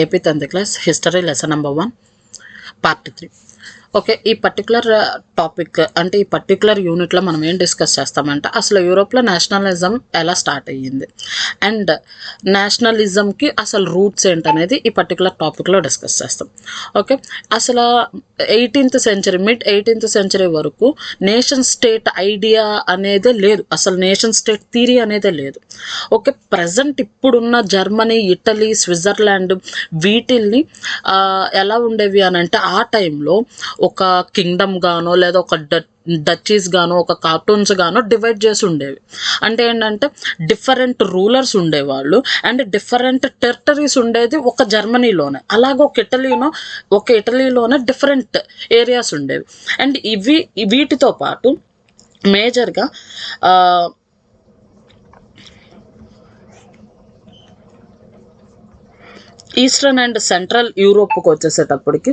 AP 10th class history lesson number 1 part 3. Okay, ఈ particular topic అంటే ఈ particular యూనిట్లో మనం ఏం డిస్కస్ చేస్తామంటే అసలు యూరోప్లో నేషనలిజం ఎలా స్టార్ట్ అయ్యింది అండ్ నేషనలిజంకి అసలు రూట్స్ ఏంటనేది ఈ పర్టికులర్ టాపిక్లో డిస్కస్ చేస్తాం. ఓకే, అసలు 18th century mid 18th century వరకు నేషన్ స్టేట్ ఐడియా అనేదే లేదు, అసలు నేషన్ స్టేట్ థియరీ అనేదే లేదు. ఓకే, ప్రజెంట్ ఇప్పుడున్న జర్మనీ, ఇటలీ, స్విట్జర్లాండ్ వీటిల్ని ఎలా ఉండేవి అని అంటే ఆ టైంలో ఒక కింగ్డమ్ గానో లేదా ఒక డచీస్ గానో ఒక కార్టూన్స్ గానో డివైడ్ చేసి ఉండేవి. అంటే ఏంటంటే డిఫరెంట్ రూలర్స్ ఉండేవాళ్ళు అండ్ డిఫరెంట్ టెరిటరీస్ ఉండేది ఒక జర్మనీలోనే, అలాగే ఒక ఇటలీలోనే డిఫరెంట్ ఏరియాస్ ఉండేవి. అండ్ వీటితో పాటు మేజర్గా ఈస్టర్న్ అండ్ సెంట్రల్ యూరోప్కి వచ్చేసేటప్పటికి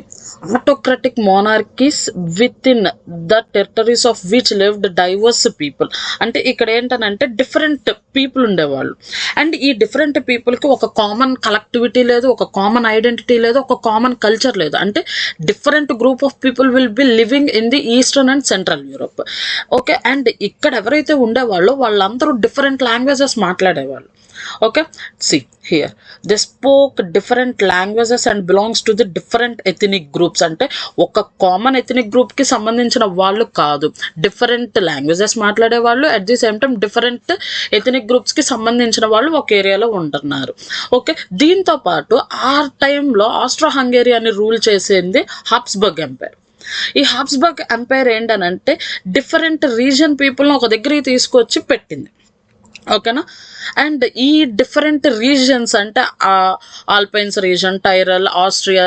autocratic monarchies with in the territories of which lived diverse people. అంటే ఇక్కడ ఏంటనంటే డిఫరెంట్ పీపుల్ ఉండేవాళ్ళు అండ్ ఈ డిఫరెంట్ పీపుల్కి ఒక కామన్ కలెక్టివిటీ లేదు, ఒక కామన్ ఐడెంటిటీ లేదు, ఒక కామన్ కల్చర్ లేదు. అంటే different group of people will be living in the eastern and central Europe. Okay, and ఇక్కడ ఎవరైతే ఉండేవాళ్ళో వాళ్ళందరూ డిఫరెంట్ లాంగ్వేజెస్ మాట్లాడేవాళ్ళు. Okay, see here they spoke different languages and belongs to the different ethnic groups. అంటే ఒక common ethnic గ్రూప్కి సంబంధించిన వాళ్ళు కాదు, డిఫరెంట్ లాంగ్వేజెస్ మాట్లాడే వాళ్ళు, at the same time different ethnic గ్రూప్స్కి సంబంధించిన వాళ్ళు ఒక ఏరియాలో ఉంటున్నారు. ఓకే, దీంతో పాటు ఆ టైంలో ఆస్ట్రో హంగేరియాని రూల్ చేసింది హాబ్స్బర్గ్ ఎంపైర్. ఈ హాబ్స్బర్గ్ ఎంపైర్ ఏంటనంటే డిఫరెంట్ రీజన్ పీపుల్ని ఒక దగ్గరికి తీసుకొచ్చి పెట్టింది. ఓకేనా, అండ్ ఈ డిఫరెంట్ రీజన్స్ అంటే alpines region, Tyrol, Austria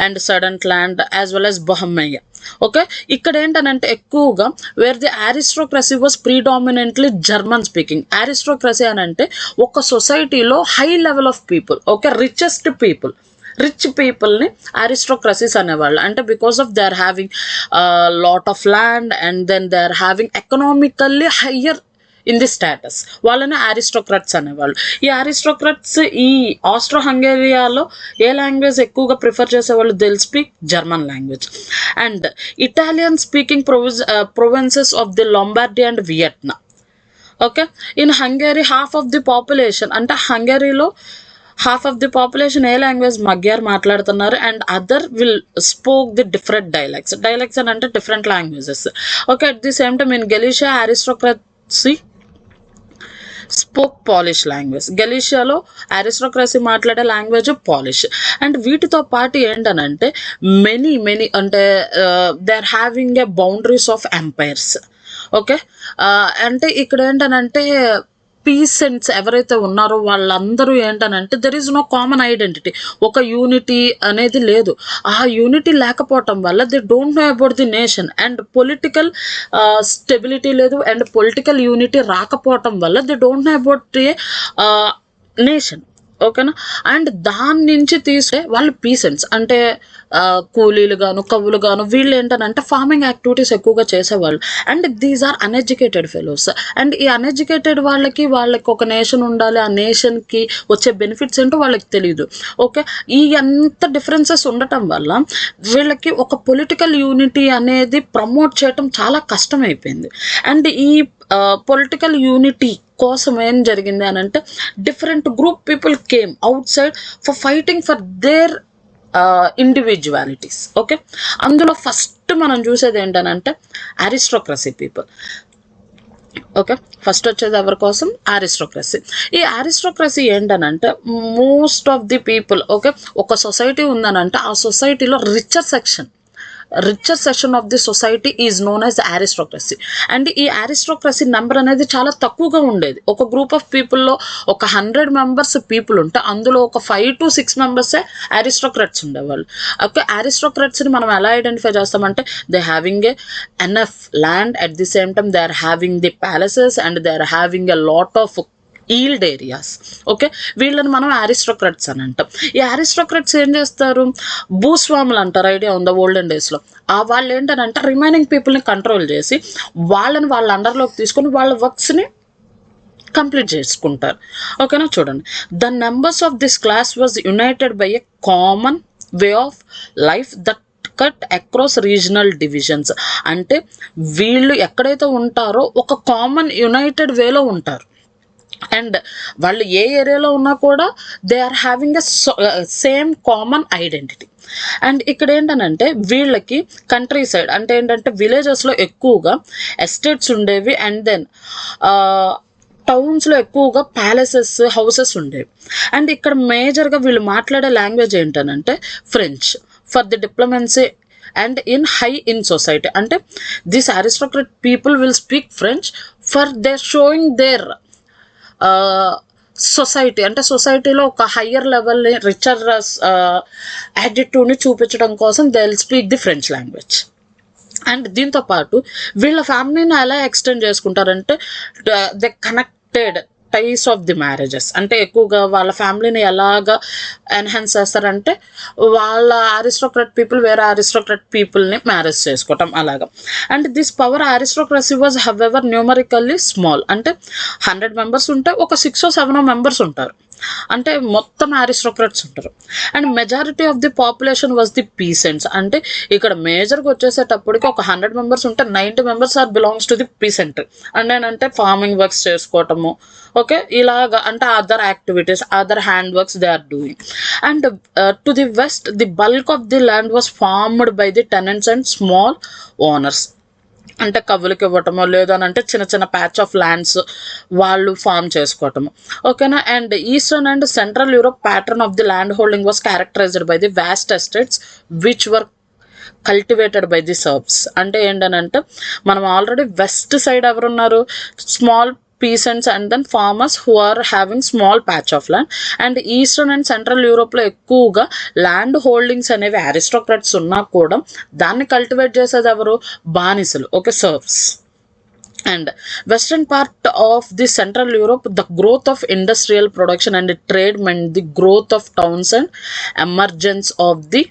and Sudetenland as well as Bohemia. Okay, ఇక్కడ ఏంటనంటే ఎక్కువగా where the aristocracy was predominantly German speaking. Aristocracy అని అంటే ఒక సొసైటీలో high level of people, okay, richest పీపుల్ని అరిస్టోక్రసీస్ అనేవాళ్ళు. అంటే because of they are having lot of land and then they are having economically higher in the status, వాళ్ళని aristocrats అనేవాళ్ళు. ఈ అరిస్టోక్రాట్స్ ఈ ఆస్ట్రో హంగేరియాలో ఏ లాంగ్వేజ్ ఎక్కువగా ప్రిఫర్ చేసేవాళ్ళు? They'll speak German language. And Italian speaking provinces of the Lombardy and Vietnam. Okay, in Hungary half of the population, అంటే హంగేరీలో హాఫ్ ఆఫ్ ది పాపులేషన్ ఏ లాంగ్వేజ్? మగ్యార్ మాట్లాడుతున్నారు and other will spoke the different dialects అని అంటే different languages. Okay, at the same time in Galicia aristocracy spoke Polish language. గలీషియాలో aristocracy మాట్లాడే language Polish. And వీటితో పాటు ఏంటనంటే మెనీ అంటే they are having a boundaries of empires. Okay, అంటే ఇక్కడ ఏంటనంటే పీసెంట్స్ ఎవరైతే ఉన్నారో వాళ్ళందరూ ఏంటనంటే there is no common identity, ఒక యూనిటీ అనేది లేదు. ఆ యూనిటీ లేకపోవటం వల్ల they don't know about the nation and political stability లేదు అండ్ పొలిటికల్ యూనిటీ రాకపోవటం వల్ల they don't know about a nation. ఓకేనా, అండ్ దాని నుంచి తీసే వాళ్ళు పీసెంట్స్ అంటే కూలీలు గాను, కవులు గాను, వీళ్ళు ఏంటనంటే ఫార్మింగ్ యాక్టివిటీస్ ఎక్కువగా చేసేవాళ్ళు. And these are uneducated fellows. And ఈ అన్ఎడ్యుకేటెడ్ వాళ్ళకి ఒక నేషన్ ఉండాలి, ఆ నేషన్కి వచ్చే బెనిఫిట్స్ ఏంటో వాళ్ళకి తెలియదు. ఓకే, ఈ అంత డిఫరెన్సెస్ ఉండటం వల్ల వీళ్ళకి ఒక పొలిటికల్ యూనిటీ అనేది ప్రమోట్ చేయటం చాలా కష్టమైపోయింది. అండ్ ఈ పొలిటికల్ యూనిటీ కోసం ఏం జరిగింది అని అంటే different group people came outside for fighting for their individualities. Okay, అందులో ఫస్ట్ మనం చూసేది ఏంటనంటే అరిస్టోక్రసీ పీపుల్. ఓకే, ఫస్ట్ వచ్చేది ఎవరి కోసం? అరిస్టోక్రసీ. ఈ అరిస్టోక్రసీ ఏంటనంటే most of the people, okay, ఒక సొసైటీ ఉందనంటే ఆ సొసైటీలో richer section of the society is known as aristocracy. And ఈ అరిస్టోక్రసీ నెంబర్ అనేది చాలా తక్కువగా ఉండేది. ఒక గ్రూప్ ఆఫ్ పీపుల్లో ఒక 100 మెంబర్స్ పీపుల్ ఉంటే అందులో ఒక 5 to 6 మెంబర్సే అరిస్టోక్రాట్స్ ఉండేవాళ్ళు. ఓకే, అరిస్టోక్రాట్స్ని మనం ఎలా ఐడెంటిఫై చేస్తామంటే they having a enough land, at the same time they are having the palaces and they are having a lot of yield areas. Okay, వీళ్ళని మనం అరిస్టోక్రాట్స్ అని అంటాం. ఈ అరిస్టోక్రాట్స్ ఏం చేస్తారు? భూస్వాములు అంటారు, ఐడియా ఉందా? ఓల్డెన్ డేస్లో వాళ్ళు ఏంటనంటే రిమైనింగ్ పీపుల్ని కంట్రోల్ చేసి వాళ్ళని వాళ్ళ అండర్లోకి తీసుకొని వాళ్ళ వర్క్స్ని కంప్లీట్ చేసుకుంటారు. ఓకేనా, చూడండి. The members of this class was United by a common way of life that cut across regional divisions. అంటే వీళ్ళు ఎక్కడైతే ఉంటారో ఒక కామన్ యునైటెడ్ వేలో ఉంటారు. అండ్ వాళ్ళు ఏ ఏరియాలో ఉన్నా కూడా they are having a same common identity. And ఇక్కడ ఏంటనంటే వీళ్ళకి కంట్రీ సైడ్ అంటే ఏంటంటే విలేజెస్లో ఎక్కువగా ఎస్టేట్స్ ఉండేవి. అండ్ దెన్ టౌన్స్లో ఎక్కువగా ప్యాలెసెస్, హౌసెస్ ఉండేవి. అండ్ ఇక్కడ మేజర్గా వీళ్ళు మాట్లాడే లాంగ్వేజ్ ఏంటనంటే French for the diplomacy and in high in society. అంటే this aristocrat people will speak French for their showing their society. అంటే సొసైటీలో ఒక హయ్యర్ లెవెల్ని, రిచర్ యాటిట్యూడ్ని చూపించడం కోసం they will speak the French language. And దీంతో పాటు వీళ్ళ ఫ్యామిలీని ఎలా ఎక్స్టెండ్ చేసుకుంటారంటే they connected ties of the marriages. అంటే ఎక్కువగా వాళ్ళ ఫ్యామిలీని ఎలాగా ఎన్హాన్స్ చేస్తారంటే వాళ్ళ అరిస్టోక్రట్ పీపుల్ వేరే అరిస్టోక్రట్ పీపుల్ని మ్యారేజ్ చేసుకోవటం అలాగా. And this power aristocracy was however numerically small. అంటే 100 మెంబర్స్ ఉంటే ఒక 6 or 7 మెంబర్స్ ఉంటారు. అంటే మొత్తం అరిస్టోక్రట్స్ ఉంటారు. And majority of the population was the peasants. అంటే ఇక్కడ మేజర్గా వచ్చేసేటప్పటికి ఒక 100 మెంబర్స్ ఉంటే 90 members are belongs to the peasant. And ఏంటంటే ఫార్మింగ్ వర్క్స్ చేసుకోవటము, ఓకే, ఇలాగా అంటే other activities, other hand works they are doing. And to the west the bulk of the land was farmed by the tenants and small owners. అంటే కవులకి ఇవ్వటమో లేదు అని అంటే చిన్న చిన్న ప్యాచ్ ఆఫ్ ల్యాండ్స్ వాళ్ళు ఫార్మ్ చేసుకోవటము. ఓకేనా. And eastern and central Europe pattern of the land holding was characterised by the vast estates which were cultivated by the serfs. అంటే ఏంటనంటే మనం ఆల్రెడీ వెస్ట్ సైడ్ ఎవరున్నారు, small peasants and then farmers who are having small patch of land. And eastern and central యూరోప్లో ఎక్కువగా land holdings అనేవి అరిస్టోక్రట్స్ ఉన్నా కూడా దాన్ని కల్టివేట్ చేసేది ఎవరు, బానిసలు, okay, serves. And western part of the central Europe, the growth of industrial production and trade meant the growth of towns and emergence of the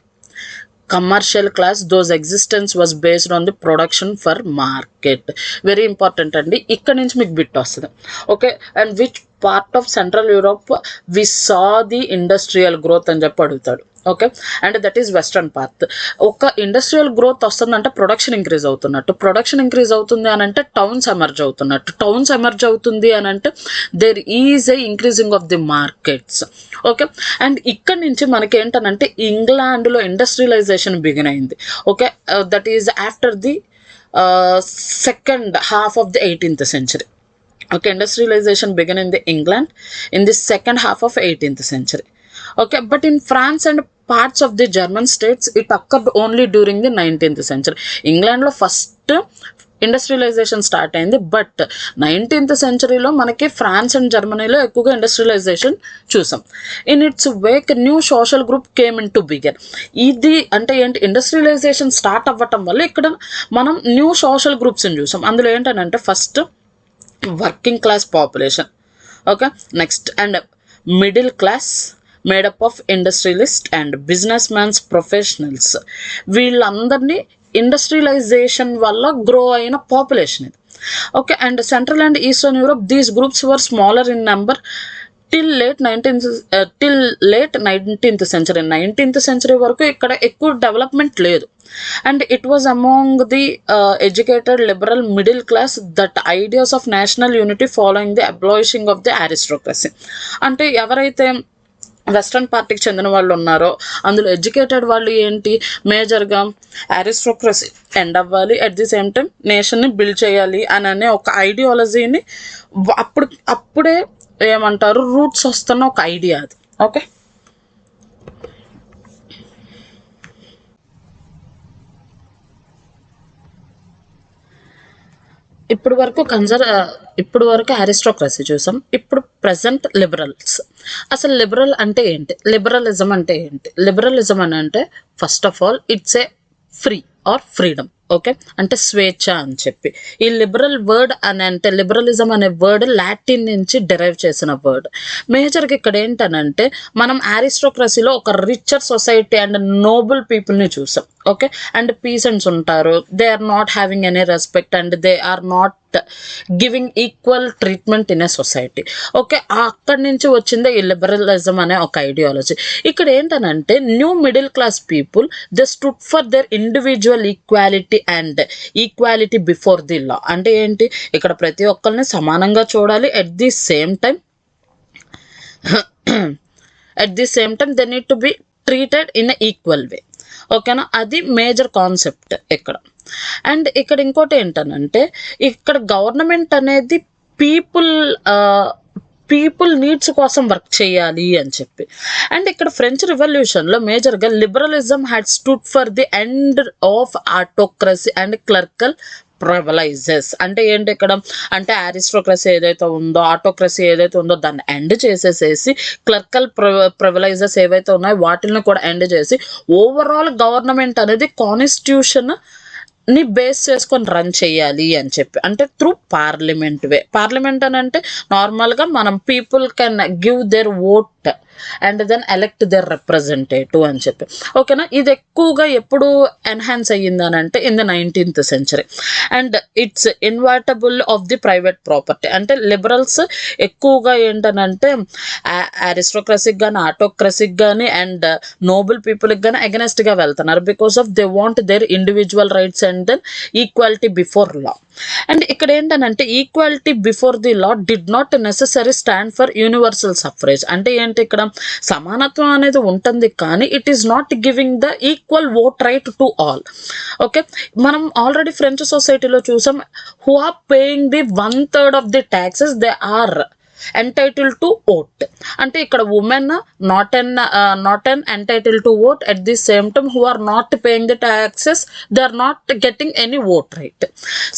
commercial class, those existence was based on the production for market. Very important అండి. ఇక్కడ నుంచి మీకు bit వస్తుంది. Okay. And which part of central Europe we saw the industrial growth అని చెప్పి అడుగుతాడు. Okay. And that is western part. ఒక industrial growth వస్తుందంటే ప్రొడక్షన్ ఇంక్రీజ్ అవుతున్నట్టు, ప్రొడక్షన్ ఇంక్రీజ్ అవుతుంది అని అంటే టౌన్స్ ఎమర్జ్ అవుతున్నట్టు, టౌన్స్ ఎమర్జ్ అవుతుంది అని అంటే there is a increasing of the markets. Okay. And ఇక్కడ నుంచి మనకి ఏంటనంటే ఇంగ్లాండ్లో ఇండస్ట్రియలైజేషన్ బిగిన్ అయింది. Okay. That is after the second half of the 18th century. Okay, industrialization began in the England in the second half of 18th century. Okay, but in France and parts of the German states it occurred only during the 19th century. England lo first industrialization start అయింది, but 19th centuryలో మనకి France and జర్మనీలో ఎక్కువగా industrialization చూసాం. In its wake new social group came into began. ఇది అంటే ఏంటి, industrialisation start అవ్వటం వల్ల ఇక్కడ మనం న్యూ సోషల్ గ్రూప్స్ని చూసాం. అందులో ఏంటంటే first working class population, okay, next and middle class made up of industrialist and business mans, professionals. వీళ్ళందరినీ ఇండస్ట్రియలైజేషన్ వల్ల గ్రో అయిన పాపులేషన్ ఇది. Okay. And central and eastern Europe these groups were smaller in number till late 19th century. 19th century వరకు ఇక్కడ ఎక్కువ development లేదు. And it was among the educated liberal middle class that ideas of national unity following the abolishing of the aristocracy. అంటే ఎవరైతే western పార్టీకి చెందిన వాళ్ళు ఉన్నారో అందులో ఎడ్యుకేటెడ్ వాళ్ళు ఏంటి, మేజర్గా అరిస్టోక్రసీ ఎండ్ అవ్వాలి, అట్ ది సేమ్ టైం నేషన్ని బిల్డ్ చేయాలి అని అనే ఒక ఐడియాలజీని అప్పుడే ఏమంటారు రూట్స్ వస్తున్న ఒక ఐడియా అది. ఓకే. ఇప్పుడు వరకు అరిస్టోక్రసీ చూసాం. ఇప్పుడు ప్రజెంట్ లిబరల్స్. అసలు లిబరల్ అంటే ఏంటి, లిబరలిజం అంటే ఏంటి? లిబరలిజం అని అంటే first of all it's a free or freedom. Okay, అంటే స్వేచ్ఛ అని చెప్పి. ఈ లిబరల్ వర్డ్ అని అంటే లిబరలిజం అనే వర్డ్ లాటిన్ నుంచి డెరైవ్ చేసిన వర్డ్. మేజర్గా ఇక్కడ ఏంటనంటే మనం ఆరిస్టోక్రసీలో ఒక రిచర్ సొసైటీ అండ్ నోబుల్ పీపుల్ని చూసాం. ఓకే, అండ్ పీసెంట్స్ ఉంటారు, they are not having any respect and they are not giving equal treatment in a society. Okay, అక్కడి నుంచి వచ్చిందే ఈ లిబరలిజం అనే ఒక ఐడియాలజీ. ఇక్కడ ఏంటనంటే new middle class people they stood for their individual equality and equality before the law. అంటే ఏంటి, ఇక్కడ ప్రతి ఒక్కరిని సమానంగా చూడాలి, at the same time they need to be treated in a equal way. ఓకేనా, అది మేజర్ కాన్సెప్ట్ ఇక్కడ. అండ్ ఇక్కడ ఇంకోటి ఏంటనంటే ఇక్కడ గవర్నమెంట్ అనేది పీపుల్ నీడ్స్ కోసం వర్క్ చేయాలి అని చెప్పి. అండ్ ఇక్కడ ఫ్రెంచ్ రివల్యూషన్లో మేజర్గా liberalism had stood for the end of autocracy and clerical privileges. అంటే ఏంటి ఇక్కడ అంటే అరిస్టోక్రసీ ఏదైతే ఉందో, ఆటోక్రసీ ఏదైతే ఉందో దాన్ని ఎండ్ చేసేసేసి క్లర్కల్ ప్రివిలైజెస్ ఏవైతే ఉన్నాయో వాటిని కూడా ఎండ్ చేసి ఓవరాల్ గవర్నమెంట్ అనేది కాన్స్టిట్యూషన్ ని బేస్ చేసుకొని రన్ చేయాలి అని చెప్పి. అంటే త్రూ పార్లమెంట్ వే. పార్లమెంట్ అని అంటే నార్మల్గా మనం people can give their vote and then elect their representative అని చెప్పి. ఓకేనా, ఇది ఎక్కువగా ఎప్పుడు ఎన్హాన్స్ అయ్యిందని అంటే in the 19th century. And it's invertible of the private property. అంటే లిబరల్స్ ఎక్కువగా ఏంటనంటే అరిస్టోక్రసీకి కానీ ఆటోక్రసీకి కానీ అండ్ నోబుల్ పీపుల్కి కానీ అగెనెస్ట్గా వెళ్తున్నారు because of they want their individual rights and then equality before law. And ఇక్కడ ఏంటనంటే equality before the law did not necessary stand for universal suffrage. అంటే ఏంటి, ఇక్కడ సమానత్వం అనేది ఉంటుంది కానీ it is not giving the equal vote right to all. Okay, మనం ఆల్రెడీ ఫ్రెంచ్ సొసైటీలో చూసాం, who are paying the 1/3 of the taxes they are entitled to vote. అంటే ఇక్కడ women not an entitled to vote, at the same time who are not paying the taxes they are not getting any vote right.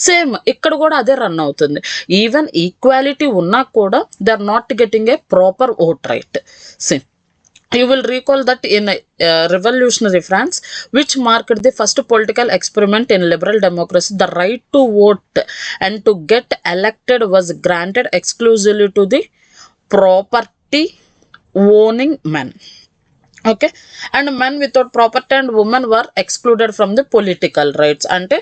Same ఇక్కడ కూడా అదే run అవుతుంది. Even equality ఉన్నా కూడా they are not getting a proper vote right. Same you will recall that in revolutionary France, which marked the first political experiment in liberal democracy, the right to vote and to get elected was granted exclusively to the property owning men. Okay, and men without property and women were excluded from the political rights. అంటే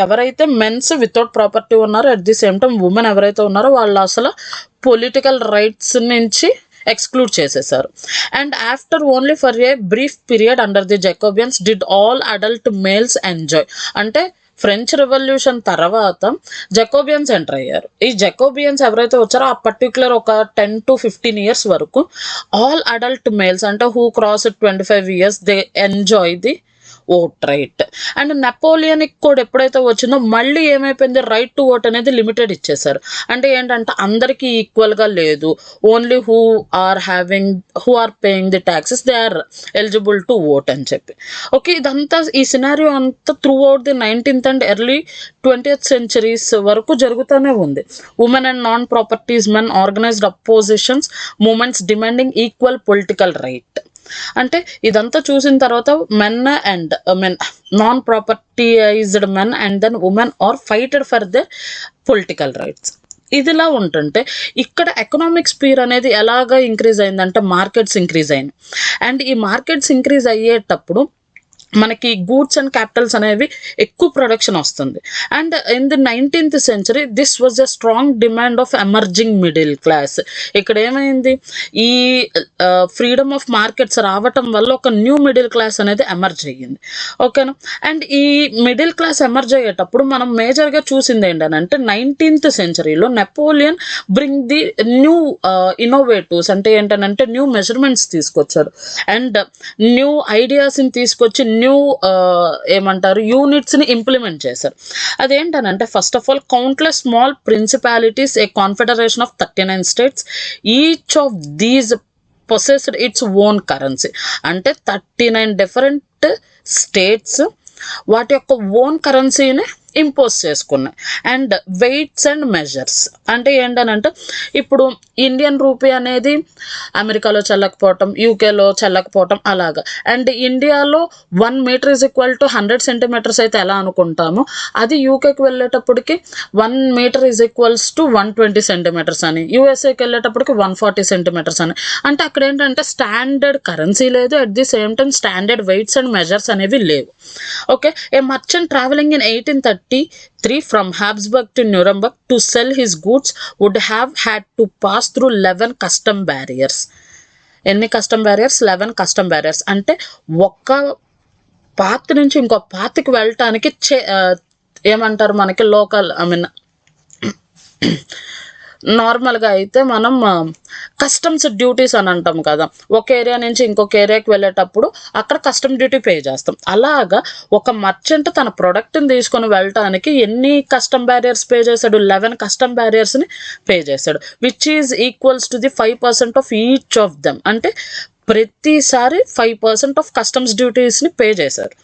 ఎవరైతే mens without property ఉన్నారో at the same time women ఎవరైతే ఉన్నారో వాళ్ళు అసలు political rights నుంచి exclude చేసేసారు. And after only for a brief period under the Jacobins did all adult males enjoy. అంటే ఫ్రెంచ్ రెవల్యూషన్ తర్వాత జకోబియన్స్ ఎంటర్ అయ్యారు. ఈ జకోబియన్స్ ఎవరైతే వచ్చారో ఆ పర్టికులర్ ఒక 10 to 15 years వరకు ఆల్ అడల్ట్ మేల్స్ అంటే who cross 25 years they enjoy the vote right. And Napoleonic code ఎప్పుడైతే వచ్చిందో మళ్ళీ ఏమైపోయింది, రైట్ టు ఓట్ అనేది లిమిటెడ్ ఇచ్చేసారు. అంటే ఏంటంటే అందరికీ ఈక్వల్గా లేదు, only who are paying the taxes they are eligible to vote అని చెప్పి. ఓకే, ఇదంతా ఈ సినారియో అంతా throughout the 19th and early 20th centuries వరకు జరుగుతూనే ఉంది. Women and non properties men organised oppositions movements demanding equal political right. అంటే ఇదంతా చూసిన తర్వాత men non propertised men and then women are fighted for the political rights. ఇదిలా ఉంటుంటే ఇక్కడ ఎకనామిక్ స్పీర్ అనేది ఎలాగా ఇంక్రీజ్ అయిందంటే మార్కెట్స్ ఇంక్రీజ్ అయింది. అండ్ ఈ మార్కెట్స్ ఇంక్రీజ్ అయ్యేటప్పుడు మనకి గూడ్స్ అండ్ క్యాపిటల్స్ అనేవి ఎక్కువ ప్రొడక్షన్ వస్తుంది. And in the 19th century this was a strong demand of emerging middle class. ఇక్కడ ఏమైంది, ఈ ఫ్రీడమ్ ఆఫ్ మార్కెట్స్ రావటం వల్ల ఒక న్యూ మిడిల్ క్లాస్ అనేది ఎమర్జ్ అయ్యింది. ఓకేనా, అండ్ ఈ మిడిల్ క్లాస్ ఎమర్జ్ అయ్యేటప్పుడు మనం మేజర్గా చూసింది ఏంటంటే 19th centuryలో Napoleon bring the new innovatives. అంటే ఏంటంటే న్యూ మెజర్మెంట్స్ తీసుకొచ్చారు అండ్ న్యూ ఐడియాస్ని తీసుకొచ్చి న్యూ ఏమంటారు యూనిట్స్ని ఇంప్లిమెంట్ చేశారు. అదేంటనంటే first of all countless small principalities, a confederation of 39 states, each of these possessed its own currency. అంటే 39 different states వాటి యొక్క ఓన్ కరెన్సీని ఇంపోజ్ చేసుకున్నాయి. అండ్ వెయిట్స్ అండ్ మెజర్స్ అంటే ఏంటనంటే ఇప్పుడు ఇండియన్ రూపీ అనేది అమెరికాలో చెల్లకపోవటం, యూకేలో చెల్లకపోవటం అలాగా. అండ్ ఇండియాలో 1 metre is equal to 100 centimetres అయితే ఎలా అనుకుంటామో, అది యూకేకి వెళ్ళేటప్పటికి 1 metre is equals to 120 centimetres అని, యూఎస్ఏకి వెళ్ళేటప్పటికి 140 సెంటీమీటర్స్ అని. అంటే అక్కడ ఏంటంటే స్టాండర్డ్ కరెన్సీ లేదు, at the same time standard weights and measures అనేవి లేవు. Okay, a merchant travelling in 1833 from Habsburg to Nuremberg to sell his goods would have had to pass through 11 custom barriers. ఎన్ని custom barriers? 11 custom barriers. అంటే ఒక్క path నుంచి ఇంకో పాత్కి వెళ్ళటానికి ఏమంటారు మనకి లోకల్, ఐ మీన్ నార్మల్గా అయితే మనం కస్టమ్స్ డ్యూటీస్ అని అంటాం కదా, ఒక ఏరియా నుంచి ఇంకొక ఏరియాకి వెళ్ళేటప్పుడు అక్కడ కస్టమ్ డ్యూటీ పే చేస్తాం. అలాగా ఒక మర్చెంట్ తన ప్రొడక్ట్ని తీసుకొని వెళ్ళటానికి ఎన్ని కస్టమ్ బ్యారియర్స్ పే చేశాడు? 11 కస్టమ్ బ్యారియర్స్ని పే చేశాడు, which is equals to the 5% of each of them. అంటే ప్రతిసారి 5% ఆఫ్ కస్టమ్స్ డ్యూటీస్ని పే చేశారు.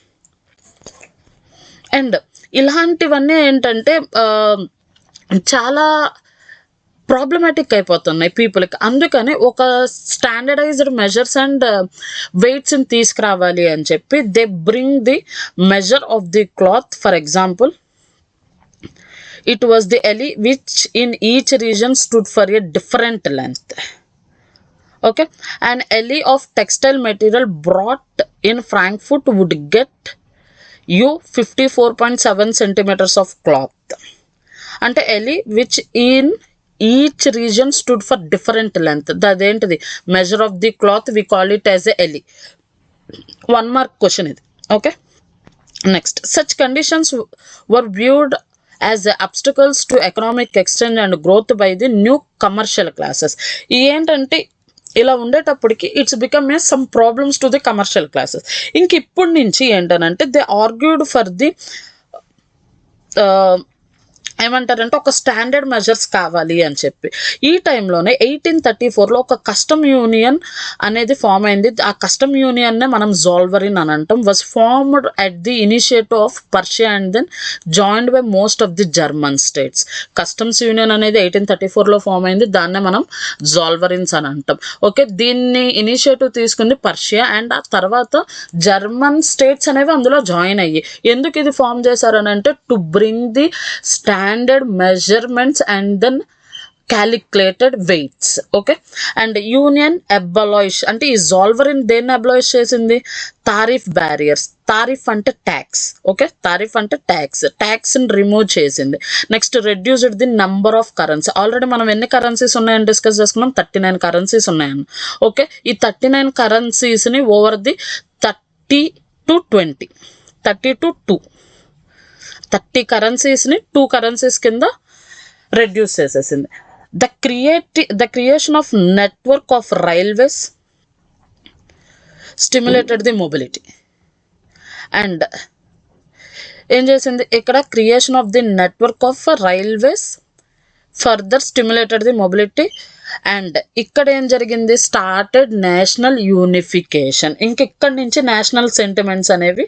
అండ్ ఇలాంటివన్నీ ఏంటంటే చాలా ప్రాబ్లమాటిక్ అయిపోతున్నాయి పీపుల్కి. అందుకని ఒక స్టాండర్డైజ్డ్ మెజర్స్ అండ్ వెయిట్స్ని తీసుకురావాలి అని చెప్పి they bring the measure of the cloth. For example, it was the ell which in each region stood for a different length. Okay, and ell of textile material brought in Frankfurt would get you 54.7 centimetres of cloth. అంటే ell which in each region stood for different length. అదేంటిది? Measure of the cloth, we call it as a ell. 1 mark question ఇది. Okay, next, such conditions were viewed as obstacles to economic exchange and growth by the new commercial classes. ఏంటంటే ఇలా ఉండేటప్పటికి it's become a some problems to the commercial classes. ఇంక ఇప్పటి నుంచి ఏంటనంటే they argued for the ఏమంటారంటే ఒక standard measures కావాలి అని చెప్పి. ఈ టైంలోనే 1834లో ఒక కస్టమ్ యూనియన్ అనేది ఫామ్ అయింది. ఆ కస్టమ్ యూనియన్నే మనం జోల్వరిన్ అని అంటాం. Was formed at the initiative of Persia and then joined by most of the German states. Customs union అనేది 1834లో ఫామ్ అయింది, దాన్నే మనం జోల్వరిన్స్ అని అంటాం. ఓకే, దీన్ని ఇనిషియేటివ్ తీసుకుంది పర్షియా అండ్ ఆ తర్వాత జర్మన్ స్టేట్స్ అనేవి అందులో జాయిన్ అయ్యి. ఎందుకు ఇది ఫామ్ చేశారని అంటే to bring the standard measurements and then calculated weights. Okay, and union abolish అంటే ఈ జోల్వరిన్ దేన్ని అబాలిష్ చేసింది? Tariff barriers. తారిఫ్ అంటే ట్యాక్స్. ఓకే, తారిఫ్ అంటే ట్యాక్స్ని రిమూవ్ చేసింది. Next, reduced the number of currency. Already మనం ఎన్ని కరెన్సీస్ ఉన్నాయని డిస్కస్ చేసుకున్నాం, 39 కరెన్సీస్ ఉన్నాయని. ఓకే, ఈ 39 కరెన్సీస్ని ఓవర్ ది 30 to 20, 30 to 2, 30 కరెన్సీస్ని 2 కరెన్సీస్ కింద రెడ్యూస్ చేసేసింది. The creation of network of railways stimulated the mobility. And ఏం చేసింది ఇక్కడ? Creation of the network of railways further stimulated the mobility. And ఇక్కడ ఏం జరిగింది? Started national unification. ఇక్కడి నుంచి నేషనల్ సెంటిమెంట్స్ అనేవి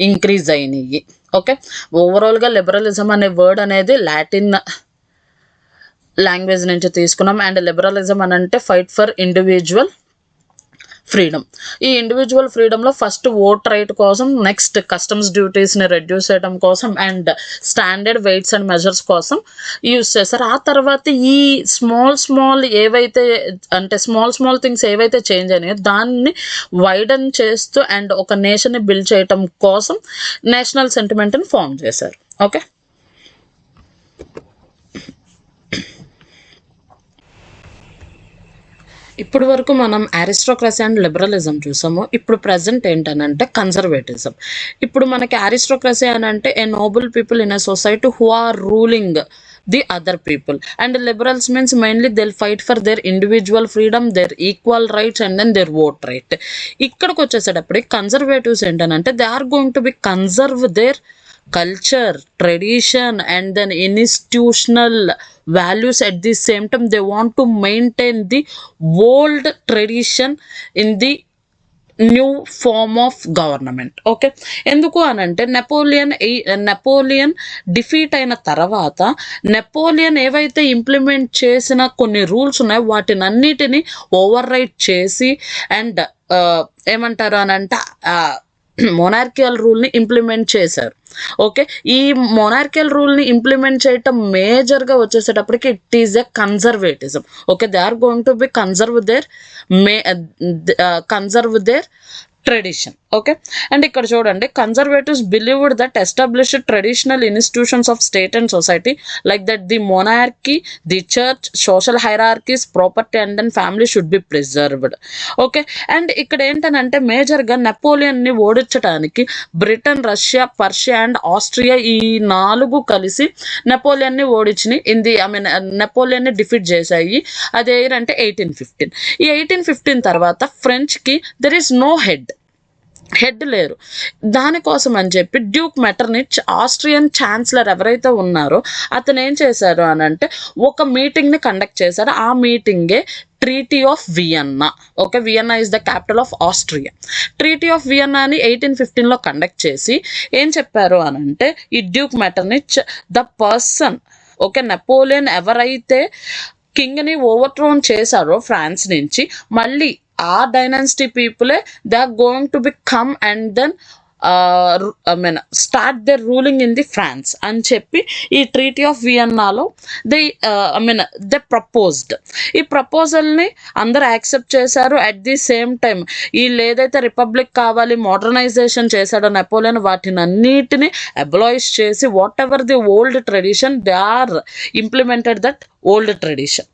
ఇంక్రీజ్ అయినాయి. ఓకే, ఓవరాల్గా లిబరలిజం అనే వర్డ్ అనేది లాటిన్ లాంగ్వేజ్ నుంచి తీసుకున్నాం. అండ్ లిబరలిజం అని అంటే ఫైట్ ఫర్ ఇండివిజువల్ ఫ్రీడమ్. ఈ ఇండివిజువల్ ఫ్రీడమ్లో ఫస్ట్ ఓట్ రైట్ కోసం, నెక్స్ట్ కస్టమ్స్ డ్యూటీస్ని రెడ్యూస్ చేయడం కోసం and standard weights and measures కోసం యూజ్ చేస్తారు. ఆ తర్వాత ఈ స్మాల్ ఏవైతే అంటే స్మాల్ థింగ్స్ ఏవైతే చేంజ్ అయినాయో దాన్ని వైడన్ చేస్తూ అండ్ ఒక నేషన్ని బిల్డ్ చేయడం కోసం నేషనల్ సెంటిమెంట్ని ఫామ్ చేశారు. ఓకే, ఇప్పుడు వరకు మనం అరిస్టోక్రసీ అండ్ లిబరలిజం చూసాము. ఇప్పుడు ప్రజెంట్ ఏంటనంటే కన్జర్వేటిజం. ఇప్పుడు మనకి అరిస్టోక్రసీ అని అంటే a noble people in a society who are ruling the other people, and liberals means mainly they'll fight for their individual freedom, their equal rights and then their vote right. ఇక్కడికి వచ్చేసేటప్పుడు conservatives ఏంటనంటే they are going to be conserve their culture, tradition and then institutional values. At the same time they want to maintain the old tradition in the new form of government. Okay, ఎందుకు అనంటే Napoleon defeat అయిన తర్వాత Napoleon ఏవైతే implement చేసిన కొన్ని rules ఉన్నాయో వాటినన్నిటిని over right చేసి and ఏమంటారు అనంటే మొనార్కియల్ రూల్ని ఇంప్లిమెంట్ చేశారు. ఓకే, ఈ మొనార్కియల్ రూల్ని ఇంప్లిమెంట్ చేయటం మేజర్గా వచ్చేసేటప్పటికి it is a conservatism. Okay, they are going to be conserve their tradition. Okay, and ఇక్కడ చూడండి, conservatives believed that established traditional institutions of state and society like that the monarchy, the church, social hierarchies, property and then family should be preserved. Okay, and ఇక్కడ ఏంటనంటే మేజర్గా నెపోలియన్ని ఓడించడానికి Britain, Russia, Persia and Austria ఈ 4 కలిసి నెపోలియన్ని ఓడించినాయి. నెపోలియన్ని defeat చేశాయి. అది ఏంటంటే 1815. ఈ 1815 తర్వాత ఫ్రెంచ్కి దెర్ ఈస్ నో హెడ్ లేరు. దానికోసం అని చెప్పి డ్యూక్ మెటర్నిచ్, ఆస్ట్రియన్ ఛాన్సలర్ ఎవరైతే ఉన్నారో అతను ఏం చేశారు అని అంటే ఒక మీటింగ్ని కండక్ట్ చేశారు. ఆ మీటింగే treaty of Vienna. Okay, Vienna is the capital of Austria. Treaty of వియన్నాని 1815లో కండక్ట్ చేసి ఏం చెప్పారు అని అంటే ఈ duke Metternich the person, okay, Napoleon ఎవరైతే కింగ్ని ఓవర్థ్రోన్ చేశారో ఫ్రాన్స్ నుంచి, మళ్ళీ ఆ డైనాసిటీ పీపులే they are going to become and then start their ruling in the France అని చెప్పి ఈ ట్రీటీ ఆఫ్ వియన్నాలో దే ప్రపోజ్డ్. ఈ ప్రపోజల్ని అందరూ యాక్సెప్ట్ చేశారు. అట్ ది సేమ్ టైం వీళ్ళు ఏదైతే రిపబ్లిక్ కావాలి, మోడర్నైజేషన్ చేశాడో నెపోలియన్, వాటిని అన్నిటిని అబ్లాయిష్ చేసి whatever the old tradition they are implemented that old tradition.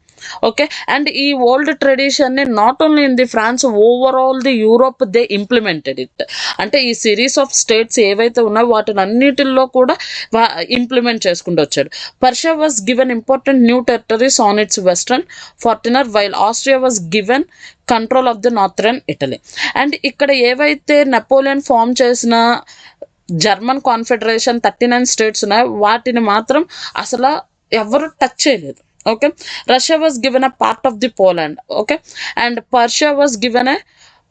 Okay, and ఈ ఓల్డ్ ట్రెడిషన్ని not only in the France, overall the Europe they implemented it. అంటే ఈ సిరీస్ ఆఫ్ స్టేట్స్ ఏవైతే ఉన్నాయో వాటిని అన్నిటిల్లో కూడా ఇంప్లిమెంట్ చేసుకుంటూ వచ్చాడు. Persia was given important new territories on its western frontier while Austria was given control of the northern Italy. And ఇక్కడ ఏవైతే నెపోలియన్ ఫామ్ చేసిన జర్మన్ కాన్ఫెడరేషన్ 39 స్టేట్స్ ఉన్నాయో వాటిని మాత్రం అసలు ఎవరు టచ్ చేయలేదు. Okay, Russia was given a part of the Poland. Okay, and Persia was given a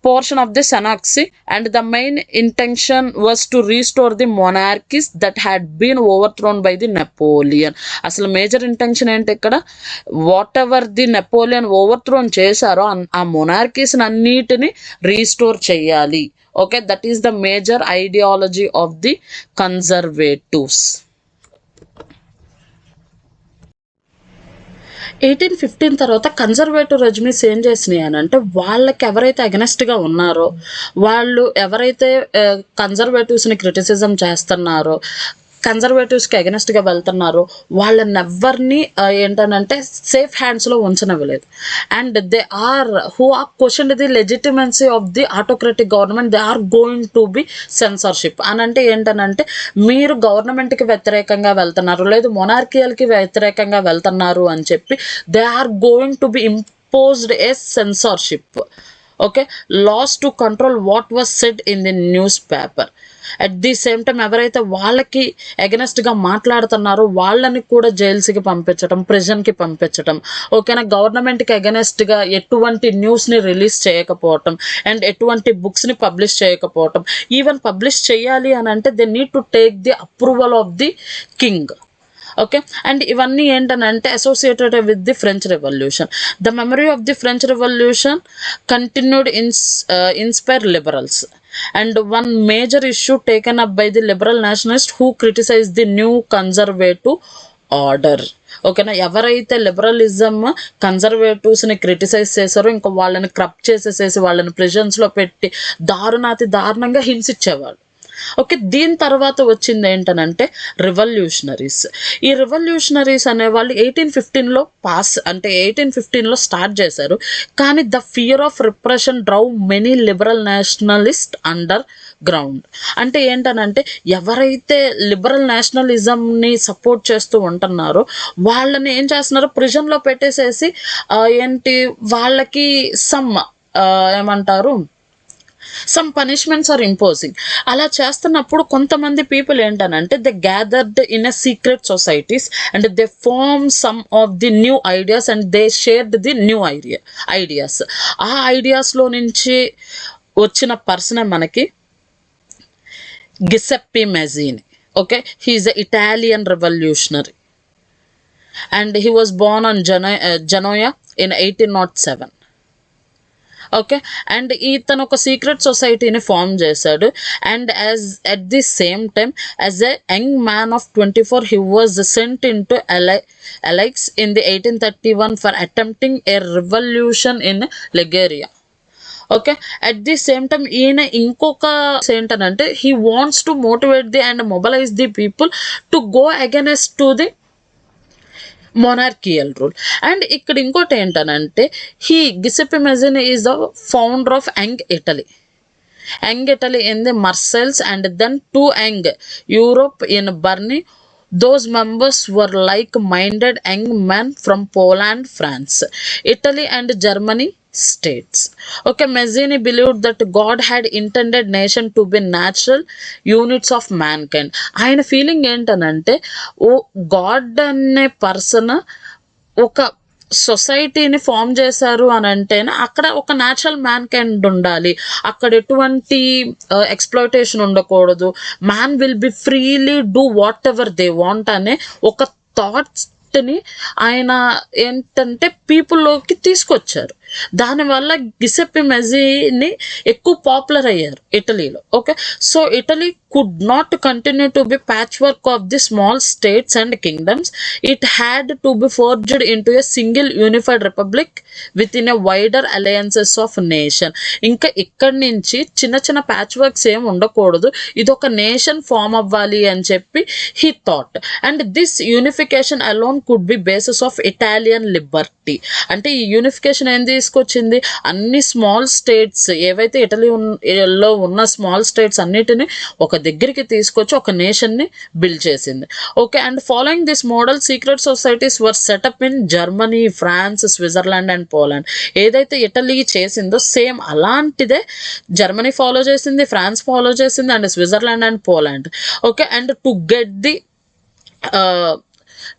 portion of the Sanaxi, and the main intention was to restore the monarchies that had been overthrown by the Napoleon. అసలు major intention ఏంటి ఇక్కడ, what ever the Napoleon ఓవర్థ్రోన్ చేశారో ఆ మొనార్కీస్ అన్నిటిని restore చేయాలి. Okay, that is the major ideology of the conservatives. 1815 తర్వాత conservative regimes ఏం చేసినాయి అని అంటే వాళ్ళకి ఎవరైతే అగెనెస్ట్గా ఉన్నారో, వాళ్ళు ఎవరైతే కన్జర్వేటివ్స్ని క్రిటిసిజం చేస్తున్నారో, కన్జర్వేటివ్స్కి అగెనెస్ట్గా వెళ్తున్నారో వాళ్ళని ఎవరిని ఏంటనంటే సేఫ్ హ్యాండ్స్లో ఉంచనివ్వలేదు. And they are who are question the legitimacy of the autocratic government, they are going to be censorship అని అంటే ఏంటనంటే మీరు గవర్నమెంట్కి వ్యతిరేకంగా వెళ్తున్నారు, లేదు మొనార్కియల్కి వ్యతిరేకంగా వెళ్తున్నారు అని చెప్పి they are going to be imposed a censorship. Okay, laws to control what was said in the newspaper. At the same time ఎవరైతే వాళ్ళకి అగెనెస్ట్గా మాట్లాడుతున్నారో వాళ్ళని కూడా జైల్స్కి పంపించడం, ప్రిజన్కి పంపించడం. ఓకేనా, గవర్నమెంట్కి అగెనెస్ట్గా ఎటువంటి న్యూస్ని రిలీజ్ చేయకపోవటం అండ్ ఎటువంటి బుక్స్ని పబ్లిష్ చేయకపోవటం. ఈవెన్ పబ్లిష్ చేయాలి అని అంటే they need to take the approval of the king. Okay, and ఇవన్నీ ఏంటనంటే associated with the French revolution. The memory of the French revolution continued inspire liberals. And one major issue taken up by the liberal nationalists who criticized the new conservative order. ఓకేనా, ఎవరైతే liberalism కన్జర్వేటివ్స్ని criticise చేశారో ఇంకా వాళ్ళని crop చేసేసేసి వాళ్ళని ప్రిజన్స్లో పెట్టి దారుణంగా హింసించేవాళ్ళు. Okay, దీని తర్వాత వచ్చింది ఏంటనంటే రివల్యూషనరీస్. ఈ రివల్యూషనరీస్ అనేవాళ్ళు 1815లో స్టార్ట్ చేశారు. కానీ the fear of repression drove many liberal nationalist underground. అంటే ఏంటనంటే ఎవరైతే లిబరల్ నేషనలిజంని సపోర్ట్ చేస్తూ ఉంటున్నారో వాళ్ళని ఏం చేస్తున్నారు, ప్రిజన్లో పెట్టేసేసి వాళ్ళకి సమ్ పనిష్మెంట్స్ ఆర్ ఇంపోజింగ్. అలా చేస్తున్నప్పుడు కొంతమంది పీపుల్ ఏంటనంటే they gathered in a secret societies and they form some of the new ideas and they shared the new ideas. ఆ ఐడియాస్లో నుంచి వచ్చిన పర్సనే మనకి Giuseppe Mazzini. Okay, he's a Italian revolutionary and he was born on Genoa in 1807. Okay, and ఇతను ఒక secret సొసైటీని form చేశాడు. And as at the same time as a young man of 24 he was sent in to alikes in the 1831 for attempting a revolution in Liguria. Okay, at the same time ఈయన ఇంకొక ఏంటనంటే he wants to motivate the and mobilise the people to go against to the monarchical rule. And ఇక్కడ ఇంకోటి ఏంటనంటే Giuseppe Mazzini is the founder of young Italy in the Marseilles and then to Young Europe in Berlin. Those members were like-minded young men from Poland, France, Italy and Germany states. Okay, Mazzini believed that God had intended nation to be natural units of mankind. ఆయన feeling ఏంటనంటే God అనే person ఒక సొసైటీని form చేశారు అని అంటేనే అక్కడ ఒక న్యాచురల్ మ్యాన్ కైండ్ ఉండాలి, అక్కడ ఎటువంటి ఎక్స్ప్లాయిటేషన్ ఉండకూడదు, man will be freely do what ever they want అనే ఒక థాట్స్ని ఆయన ఏంటంటే పీపుల్లోకి తీసుకొచ్చారు. దానివల్ల గిసెప్పి మెజీని ఎక్కువ పాపులర్ అయ్యారు ఇటలీలో. Okay, so Italy could not continue to be patchwork of the small states and kingdoms. It had to be forged into a single unified republic within a wider alliances of nation. ఇంకా ఇక్కడి నుంచి చిన్న చిన్న patch works ఏమి ఉండకూడదు, ఇది ఒక nation form అవ్వాలి అని చెప్పి he thought. And this unification alone could be basis of Italian Liberty. అంటే ఈ యూనిఫికేషన్ ఏం తీసుకొచ్చింది, అన్ని స్మాల్ స్టేట్స్ ఏవైతే ఇటలీలో ఉన్న స్మాల్ స్టేట్స్ అన్నిటిని ఒక దగ్గరికి తీసుకొచ్చి ఒక నేషన్ని బిల్డ్ చేసింది. Okay, and following this model secret societies were set up in Germany, France, Switzerland and Poland. ఏదైతే ఇటలీ చేసిందో సేమ్ అలాంటిదే జర్మనీ ఫాలో చేసింది, ఫ్రాన్స్ ఫాలో చేసింది and Switzerland and Poland. Okay, and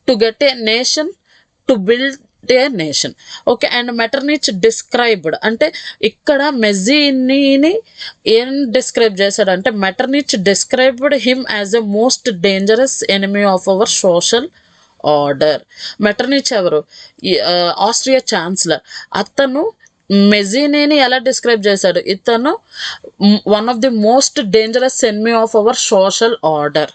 to get a nation to build a nation. Okay, and Metternich described అంటే ఇక్కడ మెజీనీని ఏం describe చేశాడంటే Metternich described him as a most dangerous enemy of our social order. మెటర్నిచ్ ఎవరు, Austria chancellor. అతను మెజీనీని ఎలా describe చేశాడు, ఇతను one of the most dangerous enemy of our social order.